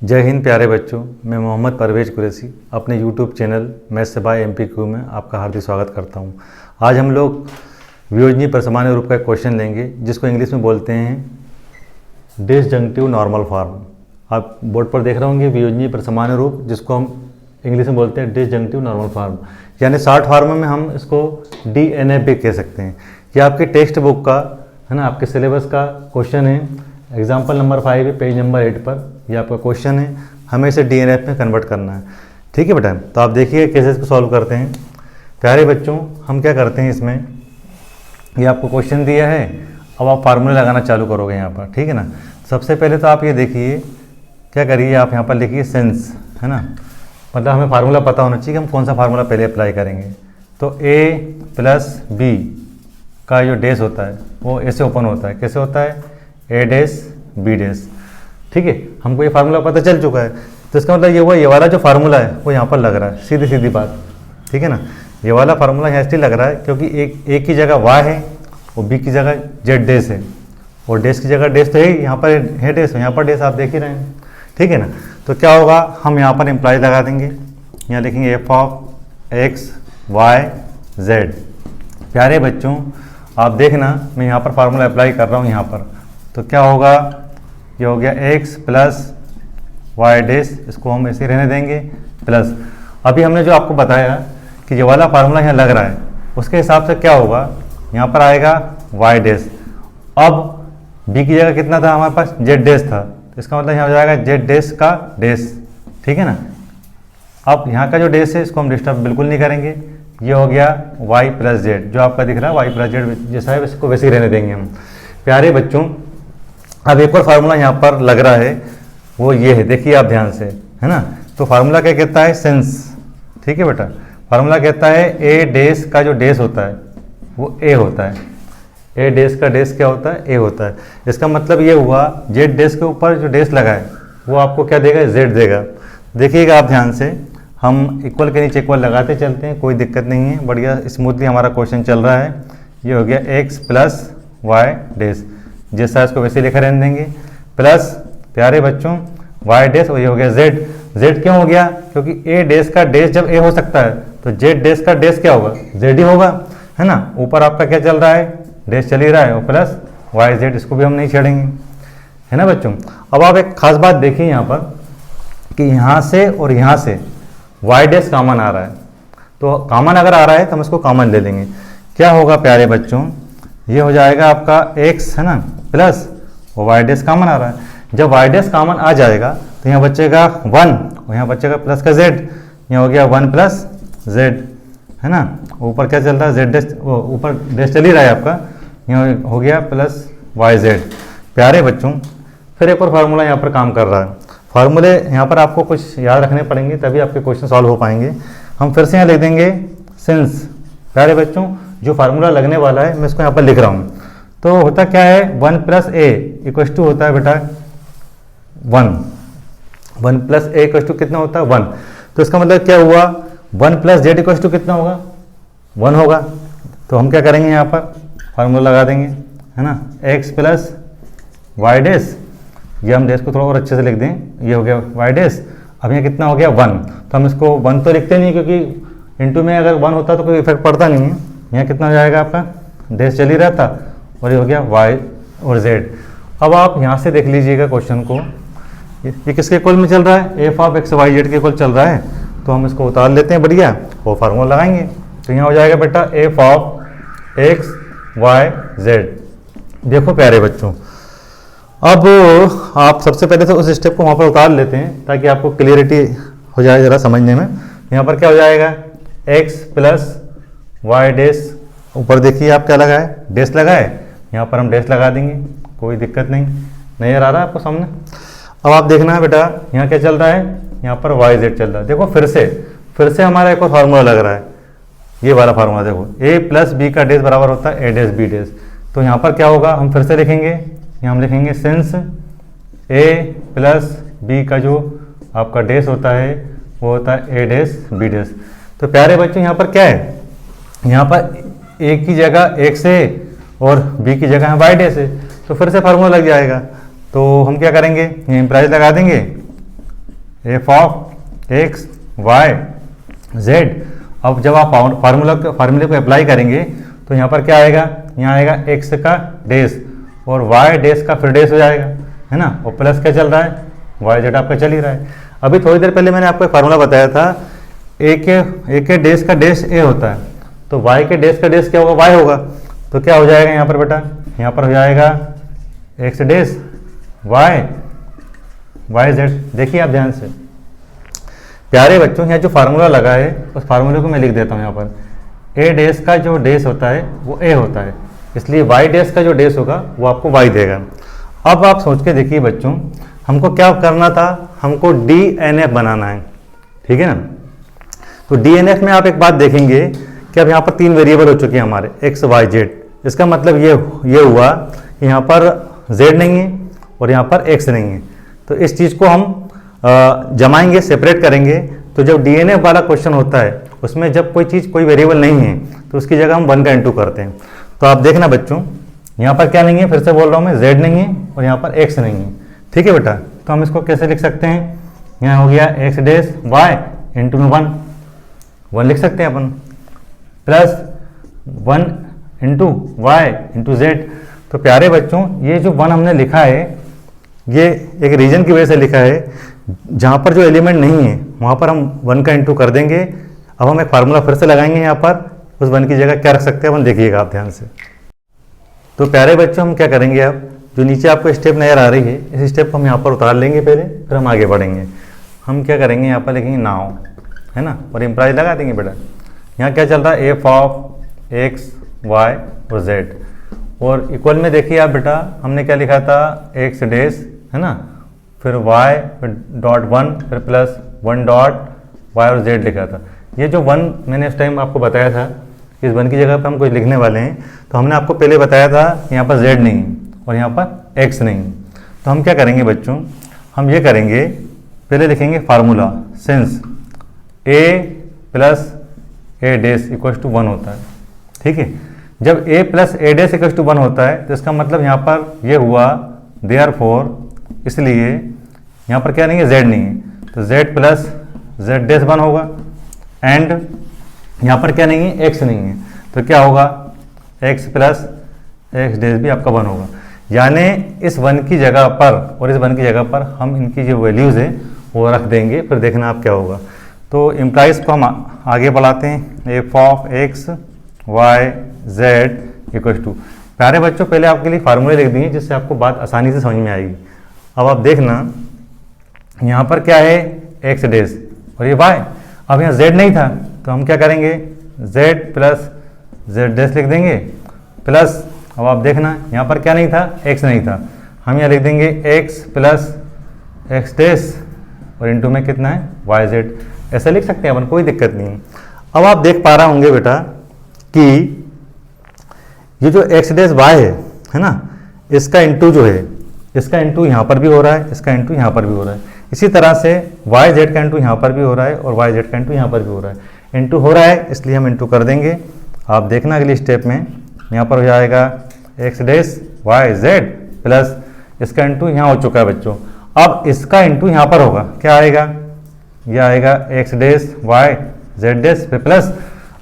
जय हिंद प्यारे बच्चों, मैं मोहम्मद परवेज कुरैशी अपने YouTube channel maths by MPQ में आपका हार्दिक स्वागत करता हूं। आज हम लोग वियोजनीय परसमान्य रूप का एक क्वेश्चन लेंगे जिसको इंग्लिश में बोलते हैं डिसजंक्टिव नॉर्मल फॉर्म। आप बोर्ड पर देख रहे होंगे वियोजनीय परसमान्य रूप, जिसको हम इंग्लिश में बोलते हैं डिसजंक्टिव नॉर्मल फॉर्म, यानी शॉर्ट फॉर्म में हम इसको DNF भी कह सकते हैं। ये आपके टेक्स्ट बुक का है ना, आपके सिलेबस का क्वेश्चन है। एग्जाम्पल नंबर 5 है, पेज नंबर 8 पर ये आपका क्वेश्चन है। हमें इसे DNF में कन्वर्ट करना है। ठीक है बेटा, तो आप देखिए कैसे इसको सॉल्व करते हैं। प्यारे बच्चों, हम क्या करते हैं इसमें, ये आपको क्वेश्चन दिया है, अब आप फार्मूले लगाना चालू करोगे यहाँ पर। ठीक है ना। सबसे पहले तो आप ये देखिए, क्या करिए, आप यहाँ पर लिखिए सेंस, है ना, मतलब हमें फार्मूला पता होना चाहिए कि हम कौन सा फार्मूला पहले अप्लाई करेंगे। तो A प्लस B का जो डेस होता है वो ऐसे ओपन होता है। कैसे होता है? A dash B dash. ठीक है, हमको ये फार्मूला पता चल चुका है, तो इसका मतलब ये हुआ, ये वाला जो फार्मूला है वो यहाँ पर लग रहा है, सीधी सीधी बात। ठीक है ना, ये वाला फार्मूला यहाँ इसलिए लग रहा है क्योंकि एक की जगह Y है और B की जगह Z डैश है, और डैश की जगह डैश तो है, यहाँ पर है डैश, यहाँ पर डैश आप देख ही रहे हैं। ठीक है ना, तो क्या होगा, हम यहाँ पर इम्प्लाई लगा देंगे, यहाँ लिखेंगे f of x y z। प्यारे बच्चों, आप देखना मैं यहाँ पर फार्मूला अप्लाई कर रहा हूँ यहाँ पर, तो क्या होगा, ये हो गया x प्लस वाई डैश, इसको हम ऐसे रहने देंगे, प्लस अभी हमने जो आपको बताया कि ये वाला फार्मूला यहाँ लग रहा है, उसके हिसाब से क्या होगा, यहाँ पर आएगा y डैश। अब b की जगह कितना था हमारे पास, z डैश था, तो इसका मतलब यहाँ हो जाएगा z डैश का डैश। ठीक है ना। अब यहाँ का जो डैश है इसको हम डिस्टर्ब बिल्कुल नहीं करेंगे, ये हो गया y प्लस जेड, जो आपका दिख रहा है y प्लस जेड जैसा है इसको वैसे ही रहने देंगे हम। प्यारे बच्चों, अब एक और फार्मूला यहाँ पर लग रहा है, वो ये है, देखिए आप ध्यान से, है ना। तो फार्मूला क्या कहता है, सेंस। ठीक है बेटा, फार्मूला कहता है a डैश का जो डैश होता है वो a होता है, a डैश का डैश क्या होता है, a होता है। इसका मतलब ये हुआ, z डैश के ऊपर जो डैश लगा है वो आपको क्या देगा, z देगा। देखिएगा आप ध्यान से, हम इक्वल के नीचे इक्वल लगाते चलते हैं, कोई दिक्कत नहीं है, बढ़िया स्मूथली हमारा क्वेश्चन चल रहा है। ये हो गया x प्लस वाई डैश, जैसा इसको वैसे लिखा रहने देंगे, प्लस प्यारे बच्चों y डैश, और ये हो गया z क्यों हो गया, क्योंकि a डैश का डैश जब a हो सकता है तो z डैश का डैश क्या होगा, z ही होगा, है ना। ऊपर आपका क्या चल रहा है, डैश चल ही रहा है, और प्लस वाई जेड, इसको भी हम नहीं छेड़ेंगे, है ना बच्चों। अब आप एक खास बात देखिए यहाँ पर कि यहाँ से और यहाँ से वाई डैश कॉमन आ रहा है, तो कॉमन अगर आ रहा है तो हम इसको कॉमन ले लेंगे। क्या होगा प्यारे बच्चों, ये हो जाएगा आपका x, है ना, प्लस और वाई डैश कॉमन आ रहा है। जब वाई डैश कॉमन आ जाएगा तो यहाँ बचेगा 1 और यहाँ बचेगा प्लस का z, यहाँ हो गया 1 प्लस z, है ना। ऊपर क्या चल रहा है, z डैश, वो ऊपर डैश चल ही रहा है आपका, यहाँ हो गया प्लस वाई जेड। प्यारे बच्चों, फिर एक और फार्मूला यहाँ पर काम कर रहा है। फार्मूले यहाँ पर आपको कुछ याद रखने पड़ेंगे, तभी आपके क्वेश्चन सॉल्व हो पाएंगे। हम फिर से यहाँ लिख देंगे सिंस। प्यारे बच्चों, जो फार्मूला लगने वाला है मैं इसको यहाँ पर लिख रहा हूँ। तो होता क्या है, 1 प्लस ए इक्वस टू होता है बेटा 1 प्लस ए इक्वस टू कितना होता है, 1। तो इसका मतलब क्या हुआ, 1 प्लस जेड इक्वस टू कितना होगा, 1 होगा। तो हम क्या करेंगे, यहाँ पर फार्मूला लगा देंगे, है ना, x प्लस वाई डैश, ये हम डैश को थोड़ा और अच्छे से लिख दें, ये हो गया वाई डैश। अब यहाँ कितना हो गया 1, तो हम इसको 1 तो लिखते नहीं, क्योंकि इनटू में अगर 1 होता तो कोई इफेक्ट पड़ता नहीं है। यहाँ कितना हो जाएगा आपका, डैश चल ही रहा था, और ये हो गया y और z। अब आप यहाँ से देख लीजिएगा क्वेश्चन को, ये किसके इक्वल में चल रहा है, f of x y z के इक्वल चल रहा है। तो हम इसको उतार लेते हैं बढ़िया, और फार्मूला लगाएंगे। तो यहाँ हो जाएगा बेटा f of x y z। देखो प्यारे बच्चों, अब आप सबसे पहले तो उस स्टेप को वहाँ पर उतार लेते हैं ताकि आपको क्लियरिटी हो जाए ज़रा समझने में। यहाँ पर क्या हो जाएगा, x प्लस वाई डैश, ऊपर देखिए आप क्या लगा है, डैश लगा है, यहाँ पर हम डैश लगा देंगे, कोई दिक्कत नहीं, नज़र आ रहा है आपको सामने। अब आप देखना है बेटा, यहाँ क्या चल रहा है, यहाँ पर वाई जेड चल रहा है। देखो फिर से हमारा एक और फार्मूला लग रहा है, ये वाला फार्मूला देखो, a प्लस बी का डैश बराबर होता है a डैश बी डैश। तो यहाँ पर क्या होगा, हम फिर से लिखेंगे, यहाँ हम लिखेंगे सिंस a प्लस बी का जो आपका डैश होता है वो होता है a डैश बी डैश। तो प्यारे बच्चों, यहाँ पर क्या है, यहाँ पर a की जगह x है और b की जगह y डैश है, तो फिर से फार्मूला लग जाएगा। तो हम क्या करेंगे, ये इम्प्राइज लगा देंगे f of x y z. अब जब आप फार्मूले को अप्लाई करेंगे तो यहाँ पर क्या आएगा, यहाँ आएगा एक्स का डेस और वाई डेस का फिर डेस हो जाएगा, है ना, और प्लस क्या चल रहा है, वाई जेड आपका चल ही रहा है। अभी थोड़ी देर पहले मैंने आपको एक फार्मूला बताया था, ए के डेस का डेस ए होता है, तो वाई के डेस का डेस क्या होगा, वाई होगा। तो क्या हो जाएगा यहाँ पर बेटा, यहाँ पर हो जाएगा एक्स डेस वाई जेड। देखिए आप ध्यान से प्यारे बच्चों, यहाँ जो फार्मूला लगा है उस फार्मूले को मैं लिख देता हूँ यहाँ पर। ए डेस का जो डेस होता है वो ए होता है, इसलिए वाई डेस का जो डेस होगा वो आपको वाई देगा। अब आप सोच के देखिए बच्चों, हमको क्या करना था, हमको DNF बनाना है, ठीक है ना। तो DNF में आप एक बात देखेंगे कि अब यहाँ पर 3 वेरिएबल हो चुके हैं हमारे एक्स वाई जेड। इसका मतलब ये हुआ कि यहाँ पर z नहीं है और यहाँ पर x नहीं है। तो इस चीज़ को हम जमाएंगे, सेपरेट करेंगे। तो जब DNF वाला क्वेश्चन होता है उसमें जब कोई वेरिएबल नहीं है तो उसकी जगह हम 1 का इंटू करते हैं। तो आप देखना बच्चों, यहाँ पर क्या नहीं है, फिर से बोल रहा हूँ मैं, z नहीं है और यहाँ पर x नहीं है, ठीक है बेटा। तो हम इसको कैसे लिख सकते हैं, यहाँ हो गया एक्स डेस वाई इंटू में 1 लिख सकते हैं अपन, plus 1 into Y into Z. तो प्यारे बच्चों, ये जो 1 हमने लिखा है ये एक रीजन की वजह से लिखा है, जहाँ पर जो एलिमेंट नहीं है वहाँ पर हम 1 का इंटू कर देंगे। अब हम एक फार्मूला फिर से लगाएंगे यहाँ पर, उस 1 की जगह क्या रख सकते हैं अपन, देखिएगा आप ध्यान से। तो प्यारे बच्चों, हम क्या करेंगे, अब जो नीचे आपको स्टेप नज़र आ रही है इस स्टेप को हम यहाँ पर उतार लेंगे पहले, फिर हम आगे बढ़ेंगे। हम क्या करेंगे, यहाँ पर लिखेंगे नाउ, है ना, और इम्प्लाइज लगा देंगे बेटा। यहाँ क्या चल रहा है, एफ ऑफ एक्स वाई और जेड, और इक्वल में देखिए आप बेटा, हमने क्या लिखा था, एक्स डेस, है ना, फिर वाई, फिर डॉट 1, फिर प्लस 1 डॉट वाई और जेड लिखा था। ये जो 1 मैंने इस टाइम आपको बताया था, इस 1 की जगह पर हम कुछ लिखने वाले हैं, तो हमने आपको पहले बताया था यहाँ पर z नहीं और यहाँ पर x नहीं। तो हम क्या करेंगे बच्चों, हम ये करेंगे, पहले लिखेंगे formula, since a plus a dash equal to 1 होता है, ठीक है। जब a plus a dash equal to 1 होता है तो इसका मतलब यहाँ पर ये हुआ देयरफॉर, इसलिए यहाँ पर क्या नहीं है, z नहीं है, तो z प्लस z डेस 1 होगा, एंड यहाँ पर क्या नहीं है, x नहीं है, तो क्या होगा, x प्लस x डेस भी आपका 1 होगा। यानी इस 1 की जगह पर और इस 1 की जगह पर हम इनकी जो वैल्यूज़ है वो रख देंगे, फिर देखना आप क्या होगा। तो इम्प्लाइज को हम आगे बढ़ाते हैं, f of x y z equal to, प्यारे बच्चों पहले आपके लिए फार्मूले लिख दिए जिससे आपको बात आसानी से समझ में आएगी। अब आप देखना, यहाँ पर क्या है, एक्स डेस और ये वाई। अब यहाँ z नहीं था तो हम क्या करेंगे, z प्लस z डेस लिख देंगे, प्लस अब आप देखना यहाँ पर क्या नहीं था, x नहीं था, हम यहाँ लिख देंगे x प्लस x डेस और इनटू में कितना है, वाई जेड। ऐसा लिख सकते हैं अपन, कोई दिक्कत नहीं है। अब आप देख पा रहे होंगे बेटा कि ये जो x डेस y है ना, इसका इंटू जो है, इसका इंटू यहाँ पर भी हो रहा है, इसका इंटू यहाँ पर भी हो रहा है। इसी तरह से वाई जेड का इंटू यहाँ पर भी हो रहा है और वाई जेड का इंटू यहाँ पर भी हो रहा है। इंटू हो रहा है इसलिए हम इंटू कर देंगे। आप देखना अगली स्टेप में यहाँ पर हो जाएगा एक्स डेस वाई जेड प्लस इसका इंटू यहाँ हो चुका है बच्चों। अब इसका इंटू यहाँ पर होगा, क्या आएगा, यह आएगा एक्स डेस वाई जेड डेस प्लस,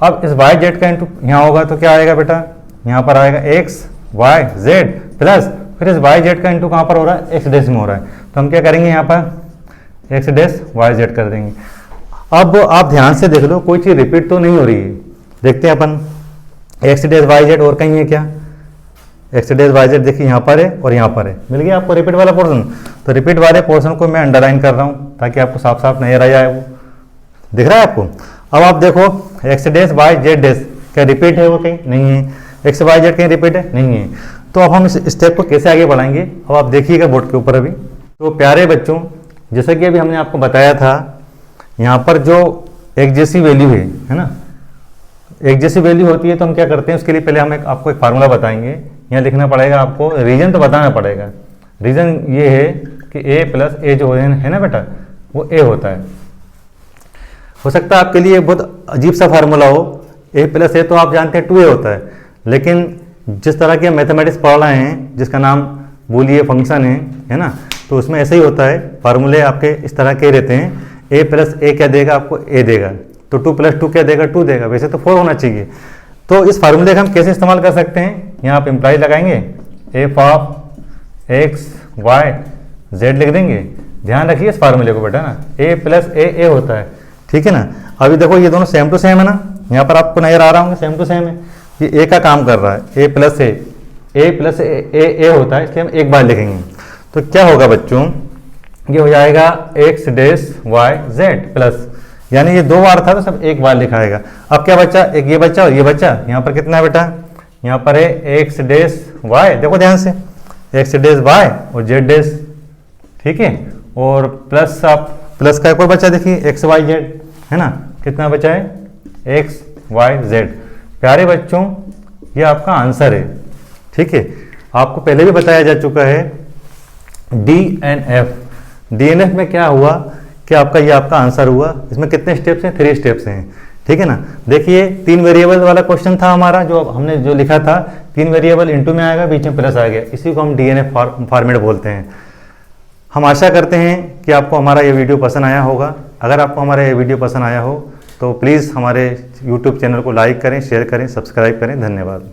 अब इस वाई जेड का इंटू यहाँ होगा तो क्या आएगा बेटा, यहाँ पर आएगा एक्स वाई जेड प्लस, फिर इस वाई जेड का इंटू कहाँ पर हो रहा है, एक्स डेस में हो रहा है, तो हम क्या करेंगे यहाँ पर एक्स डेस वाई जेड कर देंगे। अब आप ध्यान से देख लो, कोई चीज़ रिपीट तो नहीं हो रही है। देखते हैं अपन, एक्स डेस वाई जेड और कहीं है क्या, एक्स डेस वाई जेड देखिए यहाँ पर है और यहाँ पर है, मिल गया आपको रिपीट वाला पोर्शन। तो रिपीट वाले पोर्शन को मैं अंडरलाइन कर रहा हूँ ताकि आपको साफ साफ नजर आ जाए, वो दिख रहा है आपको। अब आप देखो एक्स डेस वाई जेड डेस क्या रिपीट है, वो कहीं नहीं है, एक्स वाई जेड कहीं रिपीट है नहीं है। तो अब हम इस स्टेप को कैसे आगे बढ़ाएंगे, अब आप देखिएगा बोर्ड के ऊपर अभी। तो प्यारे बच्चों, जैसा कि अभी हमने आपको बताया था, यहाँ पर जो एक जैसी वैल्यू है ना, एक जैसी वैल्यू होती है तो हम क्या करते हैं, उसके लिए पहले हम आपको एक फार्मूला बताएंगे। यहाँ लिखना पड़ेगा आपको, रीजन तो बताना पड़ेगा। रीजन ये है कि ए प्लस ए जो है ना बेटा, वो ए होता है। हो सकता है आपके लिए बहुत अजीब सा फार्मूला हो, ए प्लस ए तो आप जानते हैं 2a होता है, लेकिन जिस तरह के मैथमेटिक्स पढ़ रहे हैं जिसका नाम बोलिए फंक्शन है ना, तो उसमें ऐसे ही होता है, फार्मूले आपके इस तरह के रहते हैं। ए प्लस ए क्या देगा आपको, ए देगा, तो 2 + 2 क्या देगा, 2 देगा, वैसे तो 4 होना चाहिए। तो इस फार्मूले का हम कैसे इस्तेमाल कर सकते हैं, यहाँ आप इम्प्लाई लगाएंगे, f of x y z लिख देंगे। ध्यान रखिए इस फार्मूले को बेटा ना, ए प्लस ए होता है, ठीक है ना। अभी देखो ये दोनों सेम टू सेम है ना, यहाँ पर आपको नजर आ रहा होगा सेम टू सेम है, ये ए का काम कर रहा है, ए प्लस ए होता है, इसलिए हम एक बार लिखेंगे। तो क्या होगा बच्चों, ये हो जाएगा x dash y z plus, यानी ये 2 बार था तो सब एक बार लिखाएगा। अब क्या बचा, एक ये बचा और ये बचा। यहाँ पर कितना है बेटा, यहाँ पर है एक्स डैश वाई, देखो ध्यान से, एक्स डैश वाई और जेड डैश, ठीक है, और प्लस आप प्लस का एक और बचा, देखिए एक्स वाई जेड है ना, कितना बचा है, एक्स वाई जेड। प्यारे बच्चों ये आपका आंसर है, ठीक है। आपको पहले भी बताया जा चुका है DNF। DNF में क्या हुआ कि आपका ये आपका आंसर हुआ। इसमें कितने स्टेप्स हैं, 3 स्टेप्स हैं, ठीक है ना। देखिए 3 वेरिएबल वाला क्वेश्चन था हमारा, जो लिखा था 3 वेरिएबल इंटू में आएगा, बीच में प्लस आ गया, इसी को हम DNF फॉर्मेट बोलते हैं। हम आशा करते हैं कि आपको हमारा ये वीडियो पसंद आया होगा। अगर आपको हमारा ये वीडियो पसंद आया हो तो प्लीज़ हमारे YouTube चैनल को लाइक करें, शेयर करें, सब्सक्राइब करें। धन्यवाद।